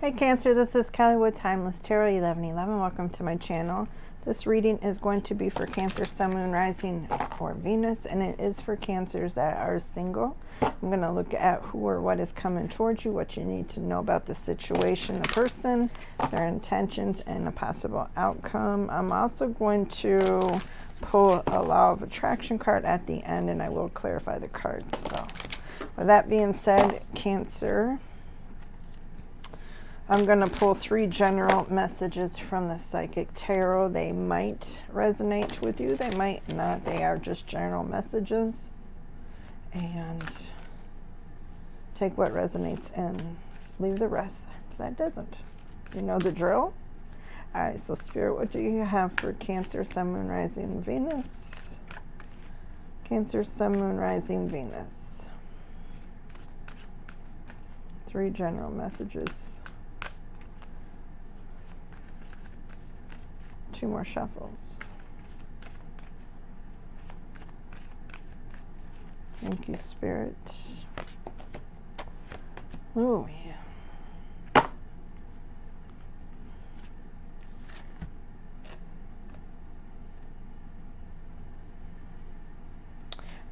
Hey Cancer, this is Kelly with Timeless Tarot 1111. Welcome to my channel. This reading is going to be for Cancer, Sun, Moon, Rising, or Venus, and it is for Cancers that are single. I'm going to look at who or what is coming towards you, what you need to know about the situation, the person, their intentions, and a possible outcome. I'm also going to pull a Law of Attraction card at the end, and I will clarify the cards. So, with that being said, Cancer, I'm going to pull 3 general messages from the Psychic Tarot. They might resonate with you. They might not. They are just general messages. And take what resonates and leave the rest that doesn't. You know the drill? All right, so Spirit, what do you have for Cancer, Sun, Moon, Rising, Venus? Cancer, Sun, Moon, Rising, Venus. 3 general messages. 2 more shuffles. Thank you, Spirit. Oh, yeah. All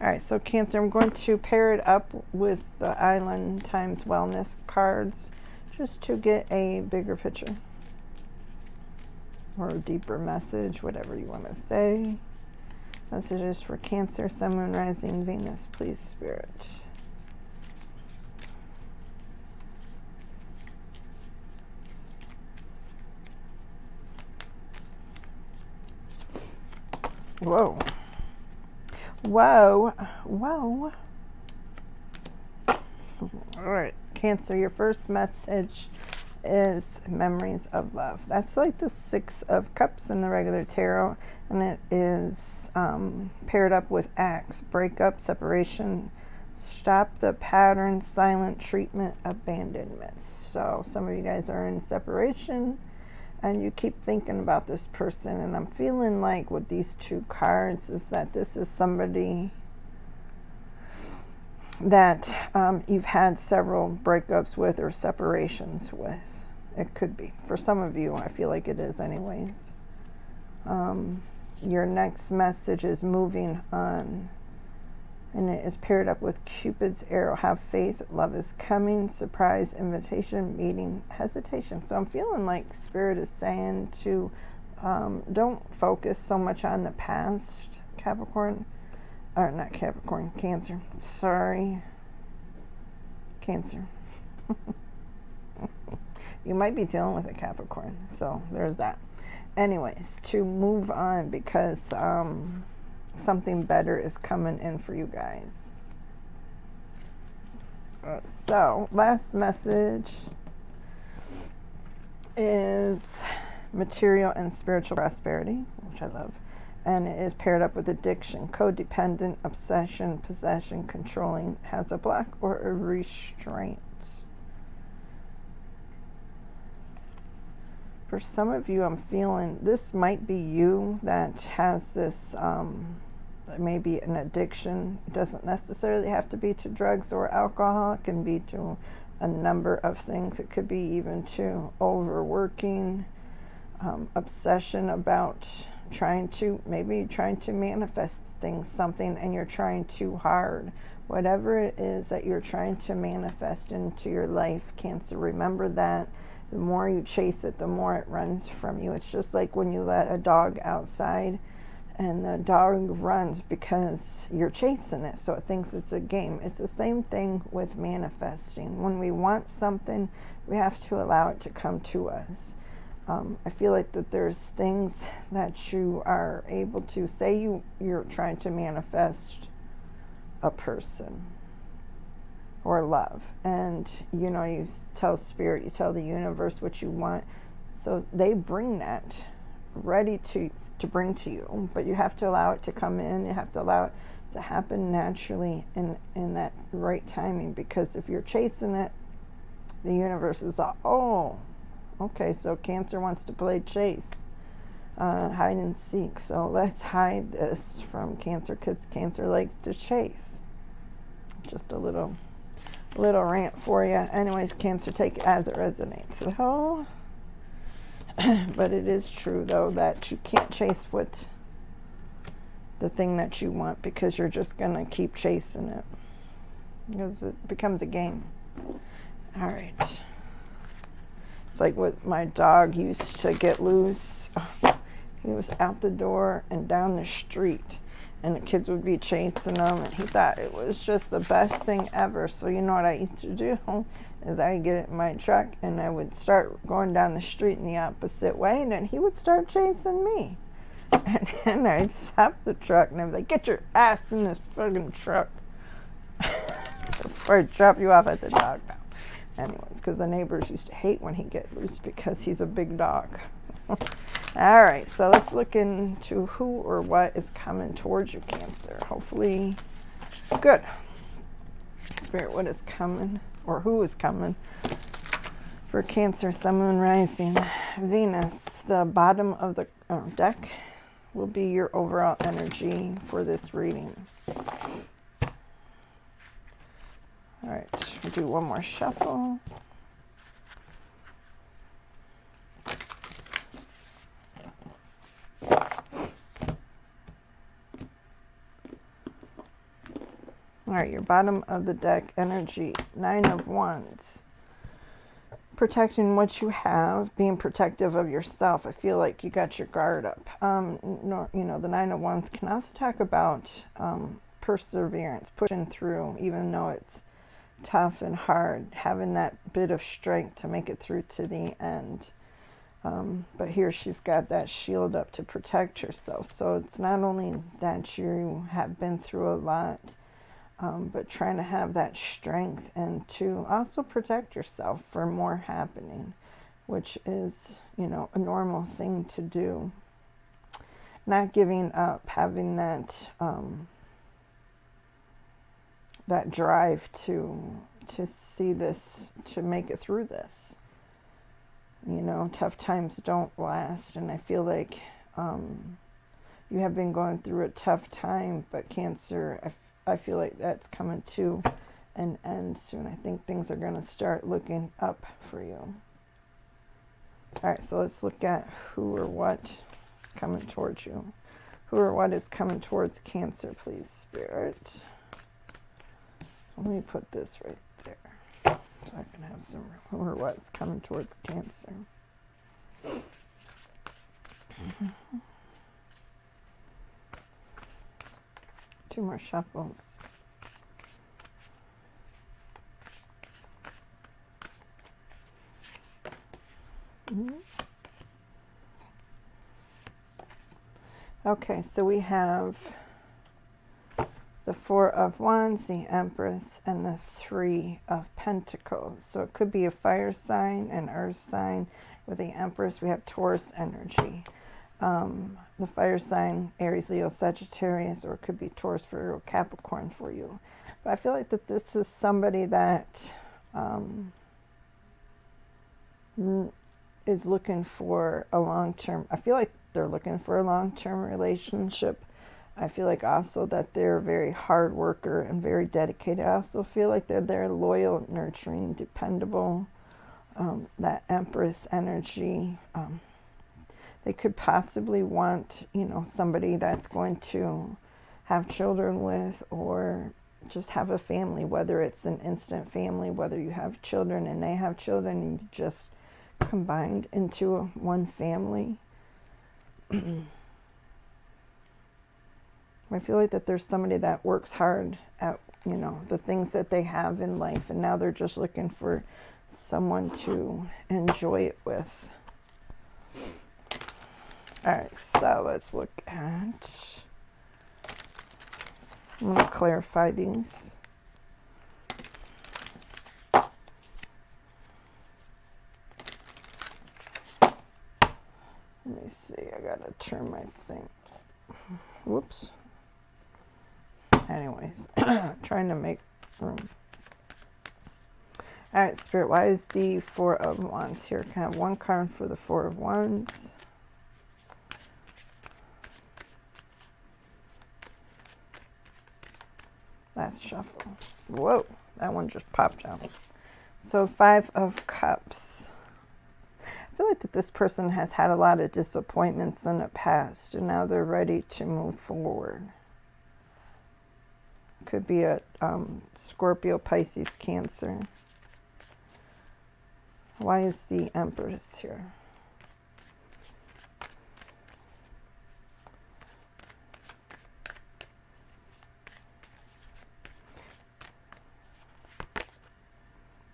right, so Cancer, I'm going to pair it up with the Island Times Wellness cards just to get a bigger picture. Or a deeper message, whatever you want to say. Messages for Cancer, Sun, Moon, Rising, Venus, please, Spirit. Whoa. Whoa. Whoa. All right, Cancer, your first message is memories of love. That's like the 6 of Cups in the regular tarot, and it is paired up with Axe, breakup, separation, stop the pattern, silent treatment, abandonment. So some of you guys are in separation and you keep thinking about this person, and I'm feeling like with these 2 cards is that this is somebody that you've had several breakups with or separations with. It could be. For some of you, I feel like it is anyways. Your next message is moving on. And it is paired up with Cupid's arrow. Have faith, love is coming, surprise, invitation, meeting, hesitation. So I'm feeling like Spirit is saying to don't focus so much on the past, Capricorn. Or not Capricorn, Cancer. Sorry. Cancer. You might be dealing with a Capricorn. So there's that. Anyways, to move on because something better is coming in for you guys. So last message is material and spiritual prosperity, which I love. And it is paired up with addiction, codependent, obsession, possession, controlling, has a block or a restraint. For some of you, I'm feeling this might be you that has this, maybe an addiction. It doesn't necessarily have to be to drugs or alcohol. It can be to a number of things. It could be even to overworking, obsession about trying to manifest things, something, and you're trying too hard. Whatever it is that you're trying to manifest into your life, Cancer, remember that the more you chase it, the more it runs from you. It's just like when you let a dog outside and the dog runs because you're chasing it, so it thinks it's a game. It's the same thing with manifesting. When we want something, we have to allow it to come to us. I feel like that there's things that you are able to say you're trying to manifest a person or love, and you know, you tell Spirit, you tell the universe what you want, so they bring that ready to bring to you, but you have to allow it to come in. You have to allow it to happen naturally in that right timing, because if you're chasing it, the universe is all, oh, okay, so Cancer wants to play chase, hide and seek. So let's hide this from Cancer because Cancer likes to chase. Just a little little rant for you. Anyways, Cancer, take it as it resonates. So, but it is true, though, that you can't chase what the thing that you want, because you're just going to keep chasing it, because it becomes a game. All right. It's like what my dog used to get loose. He was out the door and down the street, and the kids would be chasing him, and he thought it was just the best thing ever. So you know what I used to do is I'd get in my truck and I would start going down the street in the opposite way, and then he would start chasing me. And then I'd stop the truck and I'd be like, get your ass in this fucking truck before I drop you off at the dog pound. Anyways, because the neighbors used to hate when he'd get loose because he's a big dog. All right, so let's look into who or what is coming towards you, Cancer. Hopefully, good. Spirit, what is coming, or who is coming for Cancer, Sun, Moon, Rising, Venus? The bottom of the deck will be your overall energy for this reading. All right, we'll do one more shuffle. All right, your bottom of the deck energy, 9 of Wands. Protecting what you have, being protective of yourself. I feel like you got your guard up. The 9 of Wands can also talk about perseverance, pushing through, even though it's tough and hard, having that bit of strength to make it through to the end. But here she's got that shield up to protect herself. So it's not only that you have been through a lot, but trying to have that strength and to also protect yourself for more happening, which is, a normal thing to do. Not giving up, having that that drive to see this, to make it through this. Tough times don't last, and I feel like you have been going through a tough time, but Cancer, I feel like that's coming to an end soon. I think things are going to start looking up for you. All right, so let's look at who or what is coming towards you. Who or what is coming towards Cancer, please, Spirit. Let me put this right there so I can have some who or what is coming towards Cancer. Two more shuffles. Okay, so we have the 4 of Wands, the Empress, and the 3 of Pentacles. So it could be a fire sign, an earth sign. With the Empress, we have Taurus energy. The fire sign, Aries, Leo, Sagittarius, or it could be Taurus, Virgo, Capricorn for you. But I feel like that this is somebody that is looking for a long-term, I feel like they're looking for a long-term relationship. I feel like also that they're a very hard worker and very dedicated. I also feel like they're loyal, nurturing, dependable. That Empress energy. They could possibly want, somebody that's going to have children with, or just have a family, whether it's an instant family, whether you have children and they have children and you just combined into one family. I feel like that there's somebody that works hard at, the things that they have in life, and now they're just looking for someone to enjoy it with. All right, so let's look at, I'm going to clarify these. Let me see, I got to turn my thing. Whoops. Anyways, trying to make room. All right, Spirit, why is the 4 of Wands here? Can I have one card for the 4 of Wands? Last shuffle. Whoa, that one just popped out. So 5 of Cups. I feel like that this person has had a lot of disappointments in the past, and now they're ready to move forward. Could be a Scorpio, Pisces, Cancer. Why is the Empress here?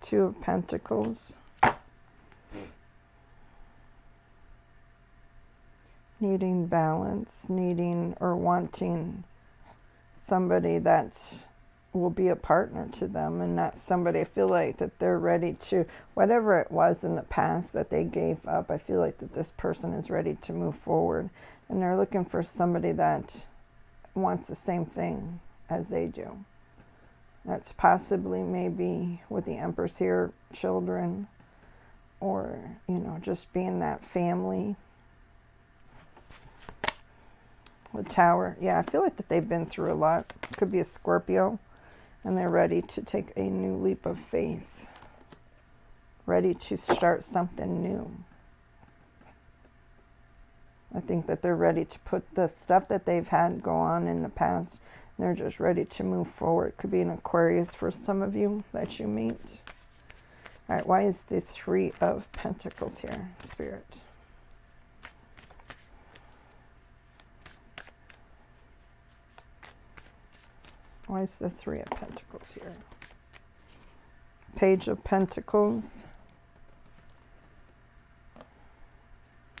Two of Pentacles. Needing balance, needing or wanting somebody that will be a partner to them, and not somebody. I feel like that they're ready to, whatever it was in the past that they gave up, I feel like that this person is ready to move forward, and they're looking for somebody that wants the same thing as they do. That's possibly maybe with the Empress here, children, or, you know, just being that family. With Tower, yeah, I feel like that they've been through a lot. Could be a Scorpio, and they're ready to take a new leap of faith. Ready to start something new. I think that they're ready to put the stuff that they've had go on in the past. They're just ready to move forward. Could be an Aquarius for some of you that you meet. All right, why is the 3 of Pentacles here, Spirit? Why is the 3 of Pentacles here? Page of Pentacles.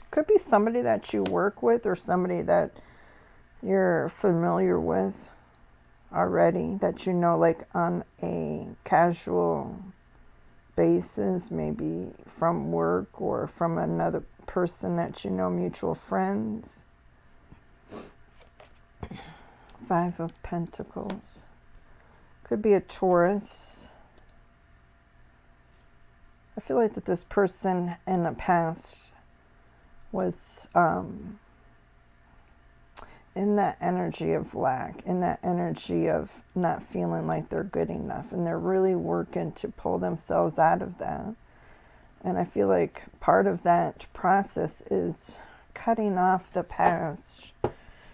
Could be somebody that you work with or somebody that you're familiar with already, that you know, like on a casual basis, maybe from work or from another person that you know, mutual friends. 5 of Pentacles. Could be a Taurus. I feel like that this person in the past was in that energy of lack, in that energy of not feeling like they're good enough, and they're really working to pull themselves out of that. And I feel like part of that process is cutting off the past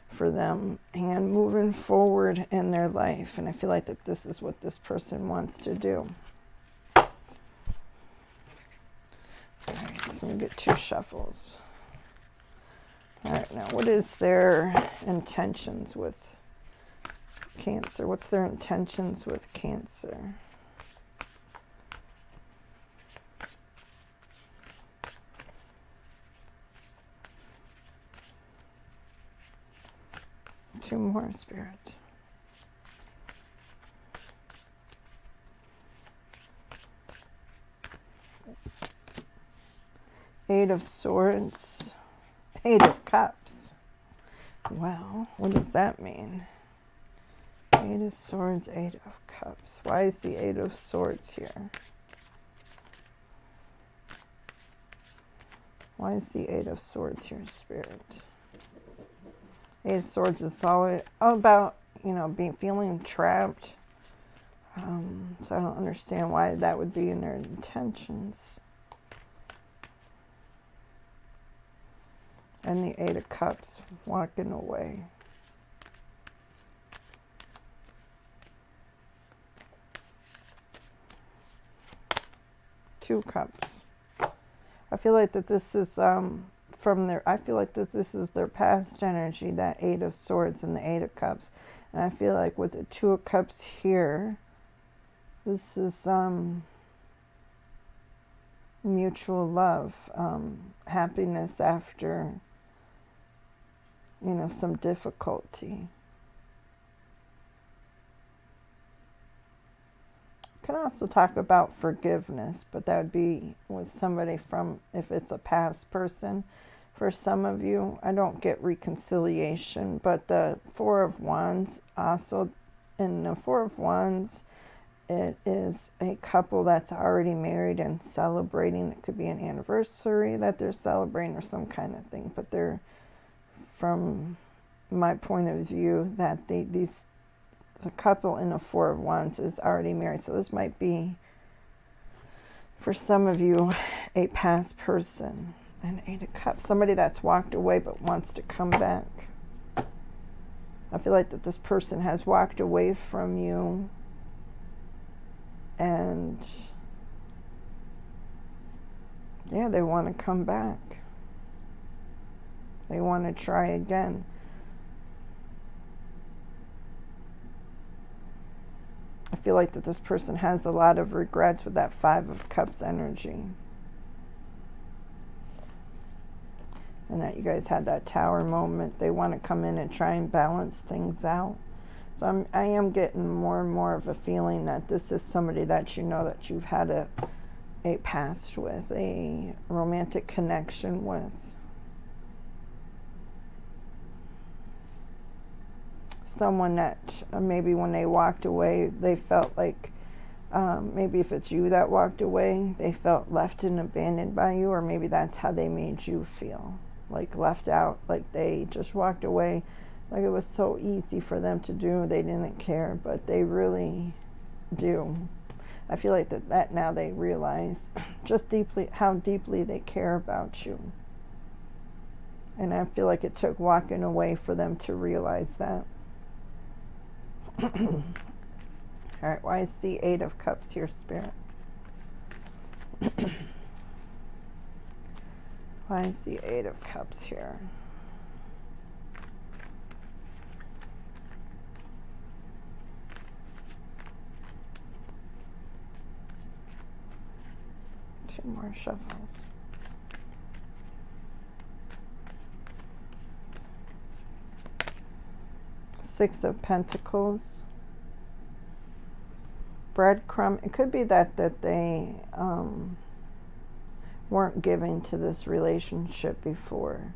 for them and moving forward in their life. And I feel like that this is what this person wants to do. All right, so we get 2 shuffles. All right, now what is their intentions with Cancer? What's their intentions with Cancer? Two more, Spirit. Eight of Swords. 8 of Cups. Well, what does that mean? 8 of Swords, 8 of Cups. Why is the 8 of Swords here? Why is the 8 of Swords here, Spirit? 8 of Swords is always about, you know, feeling trapped. So I don't understand why that would be in their intentions. And the 8 of Cups, walking away. Two Cups. I feel like that this is from their, I feel like that this is their past energy, that 8 of Swords and the 8 of Cups. And I feel like with the 2 of Cups here, this is mutual love, happiness after, you know, some difficulty. Can also talk about forgiveness, but that would be with somebody from, if it's a past person. For some of you, I don't get reconciliation, but the 4 of Wands also, in the 4 of Wands, it is a couple that's already married and celebrating. It could be an anniversary that they're celebrating or some kind of thing, but they're, from my point of view, that these the couple in the Four of Wands is already married. So this might be, for some of you, a past person. And Eight of Cups, somebody that's walked away but wants to come back. I feel like that this person has walked away from you and yeah, they want to come back. They want to try again. I feel like that this person has a lot of regrets with that Five of Cups energy. And that you guys had that Tower moment. They want to come in and try and balance things out. So I am getting more and more of a feeling that this is somebody that you know that you've had a past with, a romantic connection with. Someone that maybe when they walked away, they felt like, maybe if it's you that walked away, they felt left and abandoned by you, or maybe that's how they made you feel. Like left out, like they just walked away, like it was so easy for them to do, they didn't care, but they really do. I feel like that now they realize just deeply how deeply they care about you. And I feel like it took walking away for them to realize that. All right, why is the Eight of Cups here, Spirit? Why is the Eight of Cups here? Two more shuffles. Six of Pentacles. Breadcrumb. It could be that they weren't giving to this relationship before,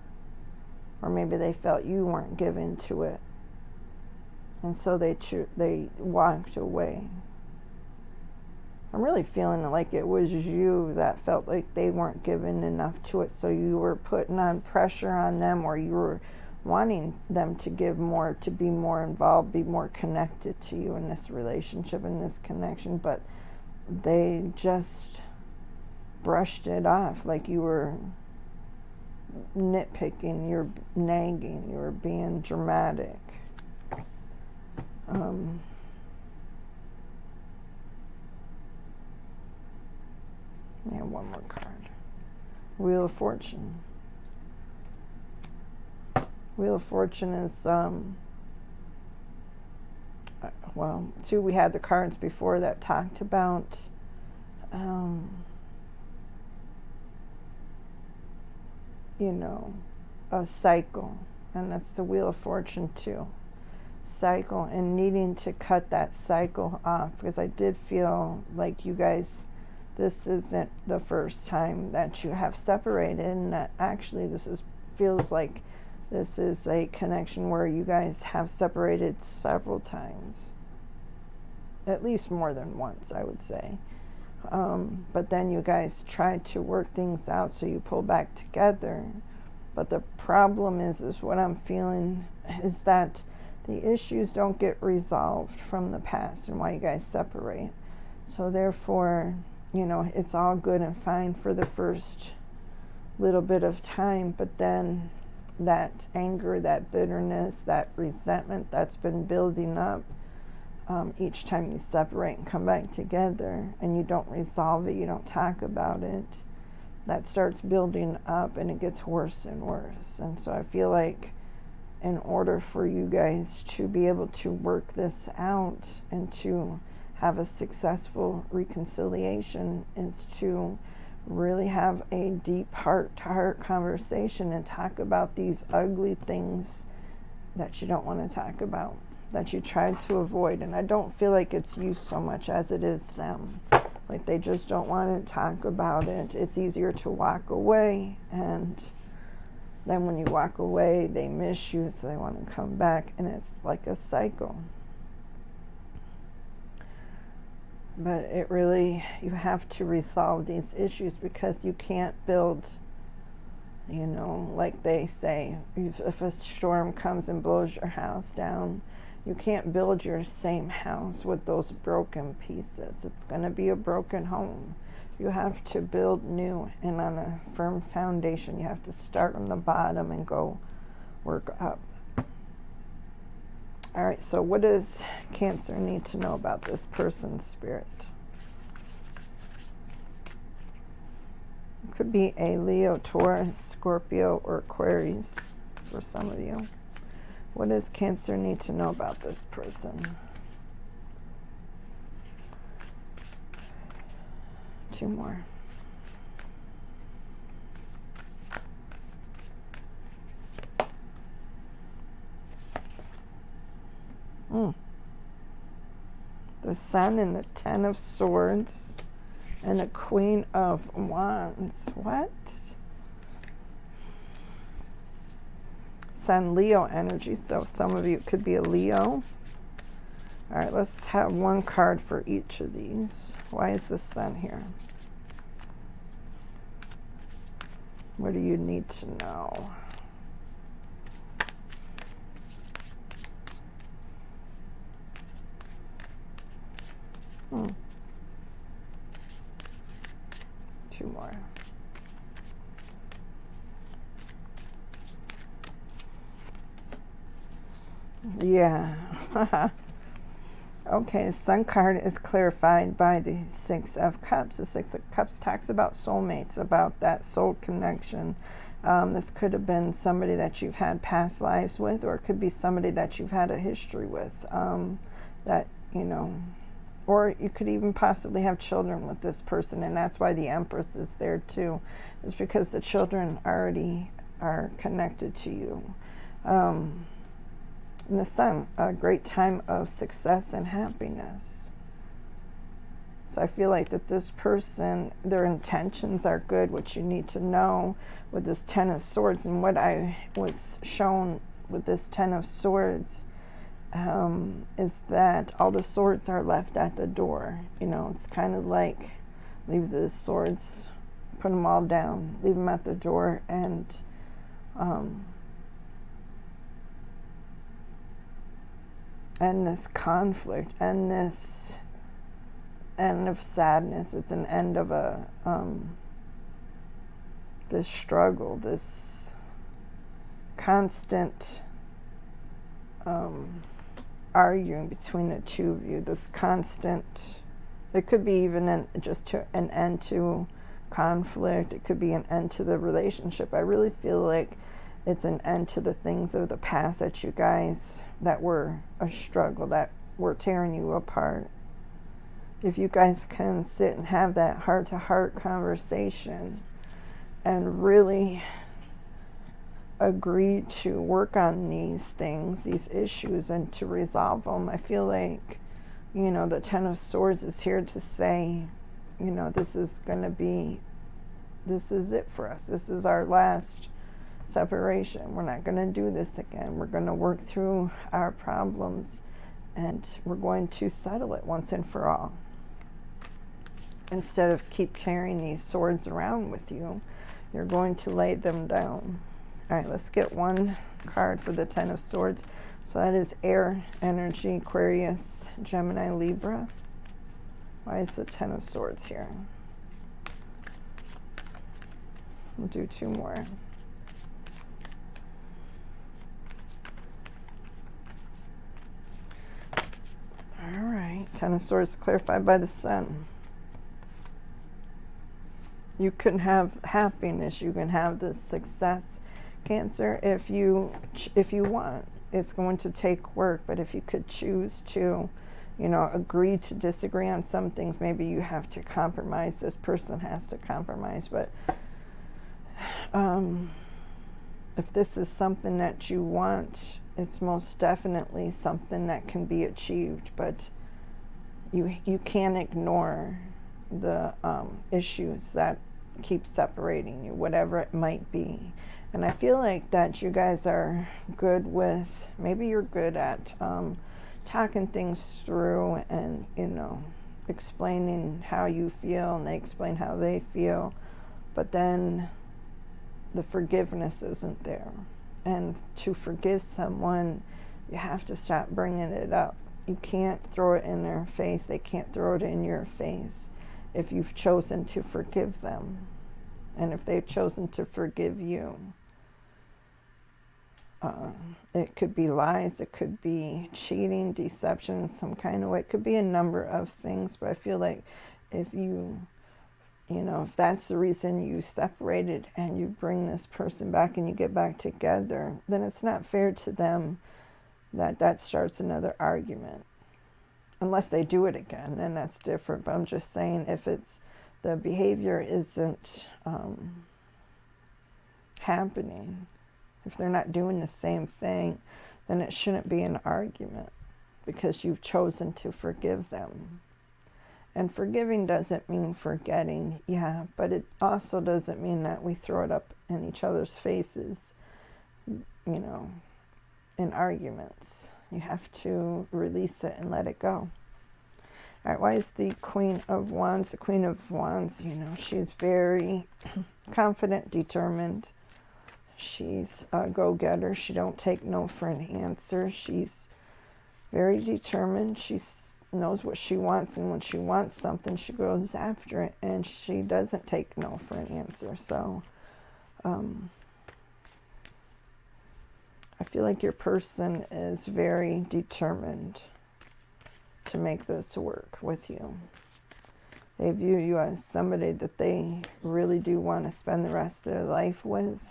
or maybe they felt you weren't giving to it, and so they walked away. I'm really feeling like it was you that felt like they weren't giving enough to it, so you were putting on pressure on them, or you were wanting them to give more, to be more involved, be more connected to you in this relationship, in this connection, but they just brushed it off, like you were nitpicking, you're nagging, you were being dramatic. Yeah, one more card. Wheel of Fortune. Wheel of Fortune is, well, two, we had the cards before that talked about, you know, a cycle, and that's the Wheel of Fortune too. Cycle, and needing to cut that cycle off, because I did feel like you guys, this isn't the first time that you have separated, and that actually feels like this is a connection where you guys have separated several times, at least more than once, I would say. But then you guys tried to work things out, so you pull back together. But the problem is what I'm feeling is that the issues don't get resolved from the past and why you guys separate. So therefore, you know, it's all good and fine for the first little bit of time, but then that anger, that bitterness, that resentment that's been building up, each time you separate and come back together and you don't resolve it, you don't talk about it, that starts building up and it gets worse and worse. And so I feel like in order for you guys to be able to work this out and to have a successful reconciliation is to really have a deep heart-to-heart conversation and talk about these ugly things that you don't want to talk about, that you tried to avoid. And I don't feel like it's you so much as it is them. Like they just don't want to talk about it. It's easier to walk away, and then when you walk away, they miss you, so they want to come back, and it's like a cycle. But it really, you have to resolve these issues, because you can't build, you know, like they say, if a storm comes and blows your house down, You can't build your same house with those broken pieces. It's going to be a broken home. You have to build new and on a firm foundation. You have to start from the bottom and go work up. All right, so what does Cancer need to know about this person's spirit? It could be a Leo, Taurus, Scorpio, or Aquarius for some of you. What does Cancer need to know about this person? Two more. The Sun and the Ten of Swords and the Queen of Wands. What? Sun Leo energy, so some of you could be a Leo. All right, let's have one card for each of these. Why is the Sun here? What do you need to know? Two more. Yeah. Okay, Sun card is clarified by the Six of Cups. The Six of Cups talks about soulmates, about that soul connection. This could have been somebody that you've had past lives with, or it could be somebody that you've had a history with, that, you know, or you could even possibly have children with this person, and that's why the Empress is there too, is because the children already are connected to you. And the Sun, a great time of success and happiness. So I feel like that this person, their intentions are good, what you need to know with this Ten of Swords. And what I was shown with this Ten of Swords is that all the swords are left at the door. You know, it's kind of like leave the swords, put them all down, leave them at the door, and this conflict and this end of sadness. It's an end of a this struggle, this constant arguing between the two of you, this constant, it could be even just an end to conflict, it could be an end to the relationship. I really feel like it's an end to the things of the past that you guys, that were a struggle, that were tearing you apart. If you guys can sit and have that heart-to-heart conversation and really agree to work on these things, these issues, and to resolve them, I feel like, you know, the Ten of Swords is here to say, you know, this is it for us. This is our last separation. We're not going to do this again. We're going to work through our problems, and we're going to settle it once and for all. Instead of keep carrying these swords around with you, you're going to lay them down. All right, let's get one card for the Ten of Swords. So that is air energy, Aquarius, Gemini, Libra. Why is the Ten of Swords here? We'll do two more. All right, Ten of Swords clarified by the Sun. You can have happiness, you can have the success, Cancer, if you want. It's going to take work, but if you could choose to, you know, agree to disagree on some things, maybe you have to compromise. This person has to compromise, but if this is something that you want, it's most definitely something that can be achieved, but you can't ignore the issues that keep separating you, whatever it might be. And I feel like that you guys are good with, maybe you're good at talking things through and, you know, explaining how you feel, and they explain how they feel, but then the forgiveness isn't there. And to forgive someone You have to stop bringing it up. You can't throw it in their face. They can't throw it in your face if you've chosen to forgive them and if they've chosen to forgive you. It could be lies, it could be cheating, deception in some kind of way. It could be a number of things, but I feel like if if that's the reason you separated and you bring this person back and you get back together, then it's not fair to them that starts another argument. Unless they do it again, then that's different. But I'm just saying, if it's the behavior isn't happening, if they're not doing the same thing, then it shouldn't be an argument because you've chosen to forgive them. And forgiving doesn't mean forgetting, yeah, but it also doesn't mean that we throw it up in each other's faces, in arguments. You have to release it and let it go. All right, why is the Queen of Wands? The Queen of Wands, she's very confident, determined. She's a go-getter. She don't take no for an answer. She's very determined. She knows what she wants, and when she wants something, she goes after it, and she doesn't take no for an answer. So I feel like your person is very determined to make this work with you. They view you as somebody that they really do want to spend the rest of their life with.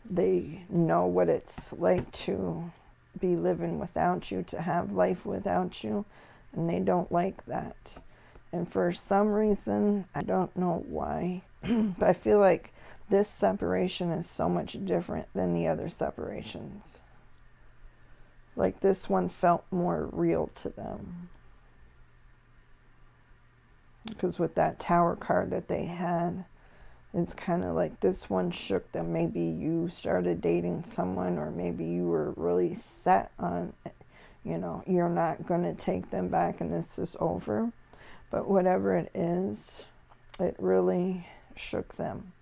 They know what it's like to be living without you, to have life without you, and they don't like that. And for some reason, I don't know why, but I feel like this separation is so much different than the other separations. Like this one felt more real to them. Because with that Tower card that they had, it's kind of like this one shook them. Maybe you started dating someone, or maybe you were really set on, you're not going to take them back and this is over. But whatever it is, it really shook them.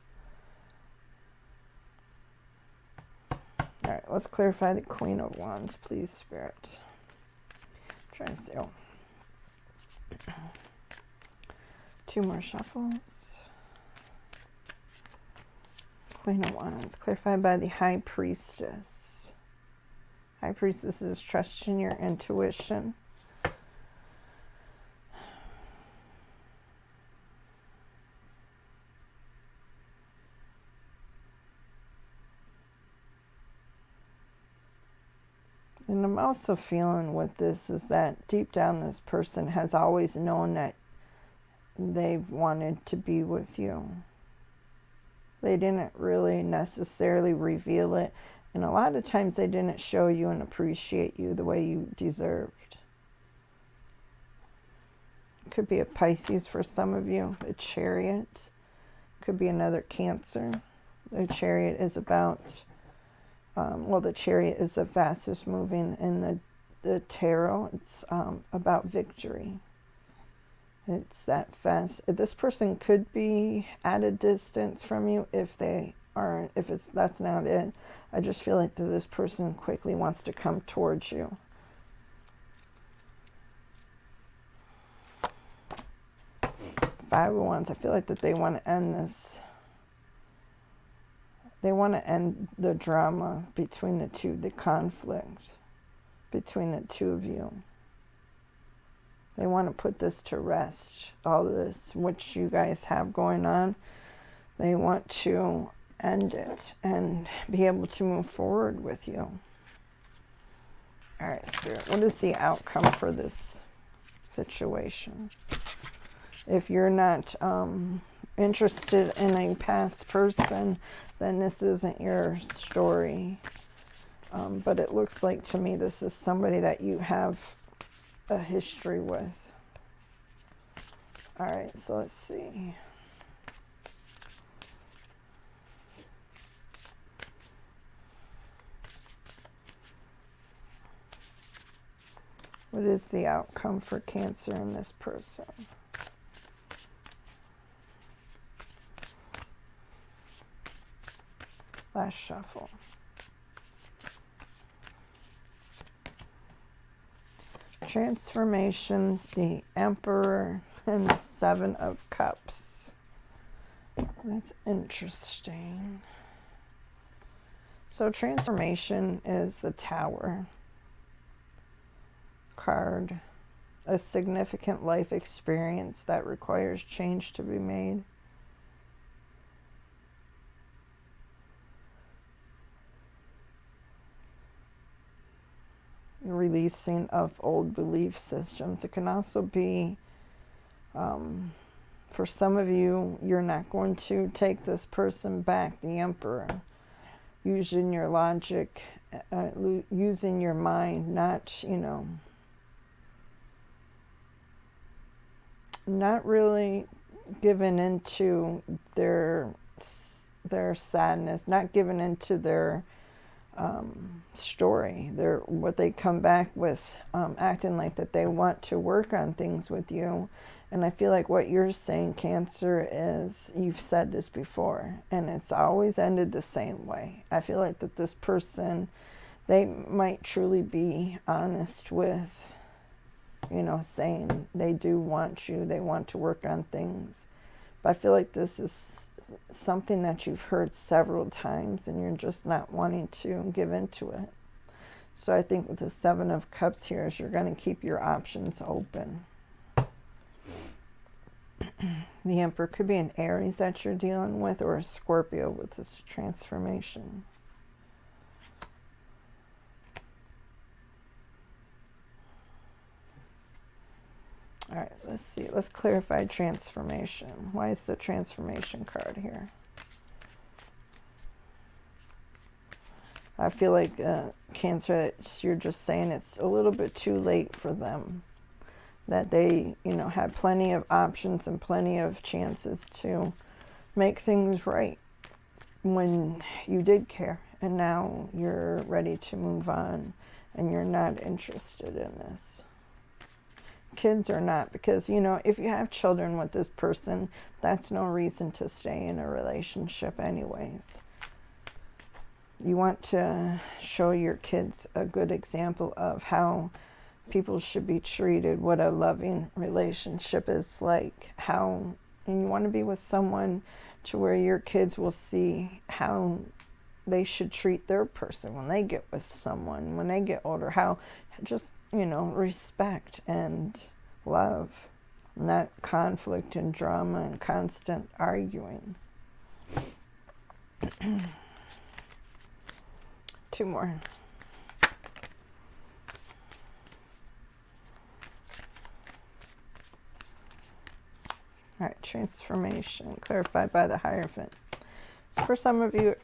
All right, let's clarify the Queen of Wands, please, Spirit. Try to see. Two more shuffles. Queen of Wands, clarified by the High Priestess. High Priestess is trusting your intuition. And I'm also feeling with this is that deep down this person has always known that they've wanted to be with you. They didn't really necessarily reveal it. And a lot of times they didn't show you and appreciate you the way you deserved. It could be a Pisces for some of you. The Chariot. Could be another Cancer. The Chariot is about, the Chariot is the fastest moving in the tarot. It's about victory. It's that fast. This person could be at a distance from you if they aren't, that's not it. I just feel like that this person quickly wants to come towards you. Five of Wands, I feel like that they want to end this. They want to end the drama between the two, the conflict between the two of you. They want to put this to rest, all this, what you guys have going on. They want to end it and be able to move forward with you. All right, Spirit, what is the outcome for this situation? If you're not interested in a past person, then this isn't your story. But it looks like to me this is somebody that you have a history with. All right, so let's see. What is the outcome for Cancer in this person? Last shuffle. Transformation, the Emperor, and the Seven of Cups. That's interesting. So transformation is the Tower card, a significant life experience that requires change to be made. Releasing of old belief systems. It can also be, for some of you, you're not going to take this person back, the Emperor. Using your logic, using your mind, not, not really giving into their sadness, not giving into their story, what they come back with, acting like that they want to work on things with you. And I feel like what you're saying, Cancer, is you've said this before, and it's always ended the same way. I feel like that this person, they might truly be honest with, saying they do want you, they want to work on things. But I feel like this is something that you've heard several times, and you're just not wanting to give into it. So I think with the Seven of Cups here is you're going to keep your options open. The Emperor could be an Aries that you're dealing with, or a Scorpio with this transformation. All right, let's see. Let's clarify transformation. Why is the transformation card here? I feel like Cancer, you're just saying it's a little bit too late for them. That they, had plenty of options and plenty of chances to make things right when you did care. And now you're ready to move on and you're not interested in this. Kids are not, because, if you have children with this person, that's no reason to stay in a relationship anyways. You want to show your kids a good example of how people should be treated, what a loving relationship is like, and you want to be with someone to where your kids will see how they should treat their person when they get with someone, when they get older, how just, respect and love, not conflict and drama and constant arguing. Two more. All right, transformation, clarified by the Hierophant. For some of you,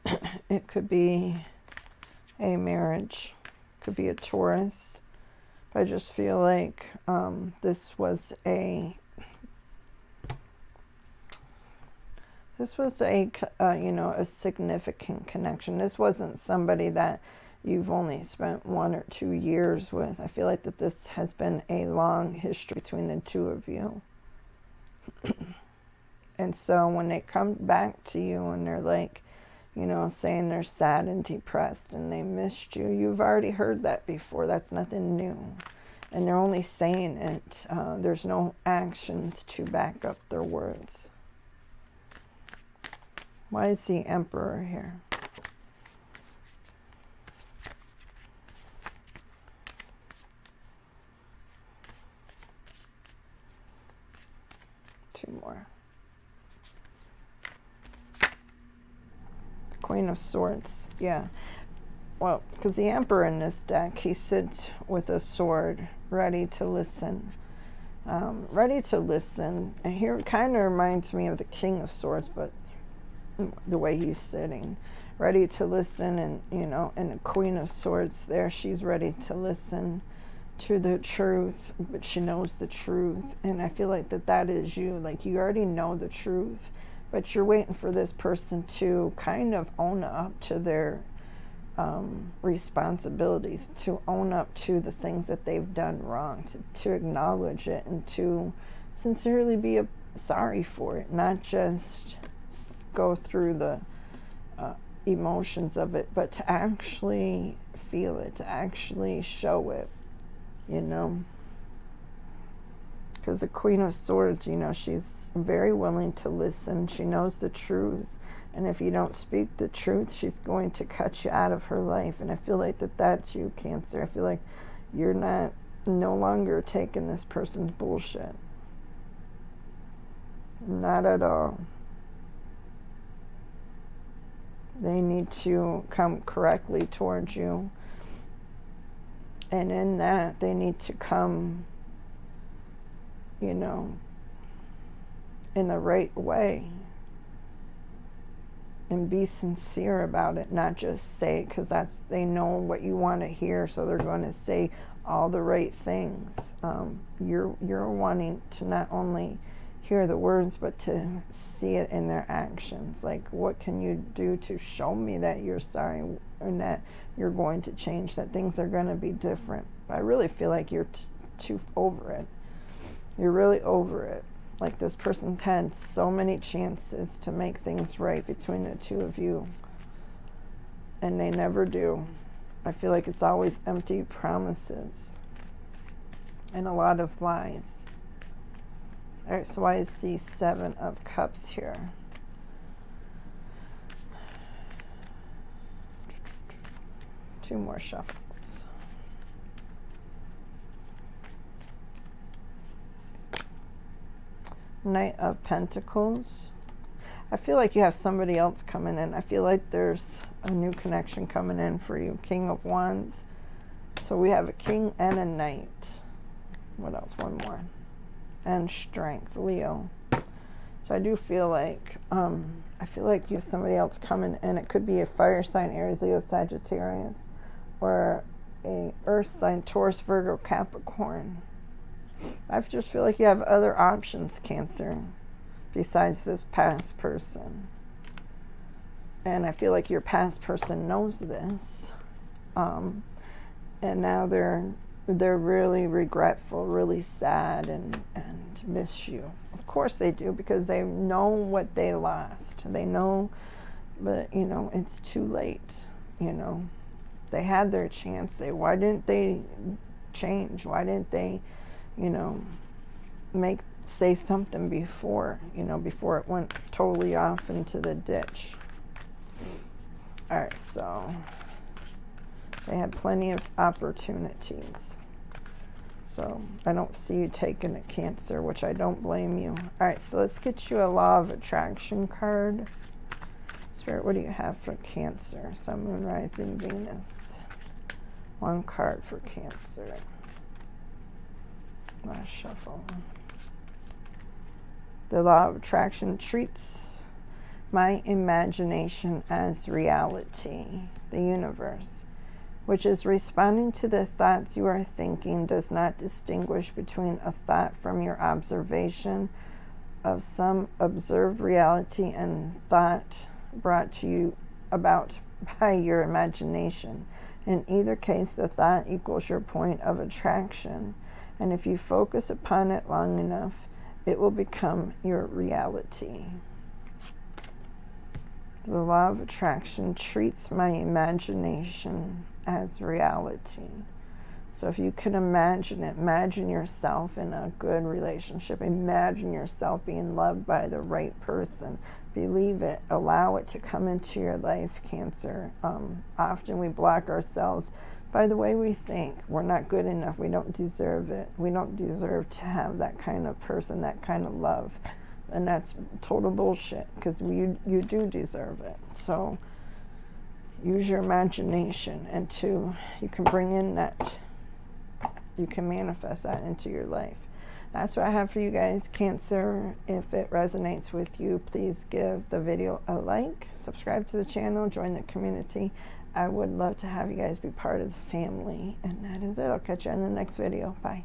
it could be a marriage, could be a Taurus. I just feel like this was a a significant connection. This wasn't somebody that you've only spent 1 or 2 years with. I feel like that this has been a long history between the two of you. And so when they come back to you and they're like, saying they're sad and depressed and they missed you, you've already heard that before. That's nothing new. And they're only saying it. There's no actions to back up their words. Why is the Emperor here? Two more. Queen of Swords. Yeah. Well, because the Emperor in this deck, he sits with a sword, ready to listen. Ready to listen. And here it kind of reminds me of the King of Swords, but the way he's sitting. Ready to listen, and, and the Queen of Swords there, she's ready to listen to the truth, but she knows the truth. And I feel like that is you. Like, you already know the truth, but you're waiting for this person to kind of own up to their responsibilities, to own up to the things that they've done wrong, to acknowledge it and to sincerely be sorry for it, not just go through the emotions of it, but to actually feel it, to actually show it, Because the Queen of Swords, you know, she's very willing to listen. She knows the truth. And if you don't speak the truth, she's going to cut you out of her life. And I feel like that's you, Cancer. I feel like you're no longer taking this person's bullshit. Not at all. They need to come correctly towards you. And in that, they need to come, you know, in the right way. And be sincere about it, not just say it because they know what you want to hear, so they're going to say all the right things. You're wanting to not only hear the words, but to see it in their actions. Like, what can you do to show me that you're sorry and that you're going to change, that things are going to be different? But I really feel like you're too over it. You're really over it. Like, this person's had so many chances to make things right between the two of you, and they never do. I feel like it's always empty promises and a lot of lies. All right, so why is the Seven of Cups here? Two more shuffles. Knight of Pentacles. I feel like you have somebody else coming in. I feel like there's a new connection coming in for you. King of Wands. So we have a king and a knight. What else? One more. And Strength, Leo. So I do feel like you have somebody else coming in. It could be a fire sign, Aries, Leo, Sagittarius, or a earth sign, Taurus, Virgo, Capricorn. I just feel like you have other options, Cancer, besides this past person. And I feel like your past person knows this. And now they're really regretful, really sad, and miss you. Of course they do, because they know what they lost. They know, but, you know, it's too late. You know, they had their chance. Why didn't they change? Why didn't they, you know, say something before, you know, before it went totally off into the ditch? All right, so they had plenty of opportunities. So I don't see you taking a Cancer, which I don't blame you. All right, so let's get you a Law of Attraction card. Spirit, what do you have for Cancer? Sun, Moon, Rising, Venus. One card for Cancer. Last shuffle. The Law of Attraction treats my imagination as reality. The universe, which is responding to the thoughts you are thinking, does not distinguish between a thought from your observation of some observed reality and thought brought to you about by your imagination. In either case, the thought equals your point of attraction. And if you focus upon it long enough, it will become your reality. The Law of Attraction treats my imagination as reality. So if you can imagine it, imagine yourself in a good relationship. Imagine yourself being loved by the right person. Believe it. Allow it to come into your life, Cancer. Often we block ourselves by the way we think. We're not good enough. We don't deserve it. We don't deserve to have that kind of person, that kind of love. And that's total bullshit, because you do deserve it. So use your imagination, and you can bring in that, you can manifest that into your life. That's what I have for you guys, Cancer. If it resonates with you, please give the video a like, subscribe to the channel, join the community. I would love to have you guys be part of the family. And that is it. I'll catch you in the next video. Bye.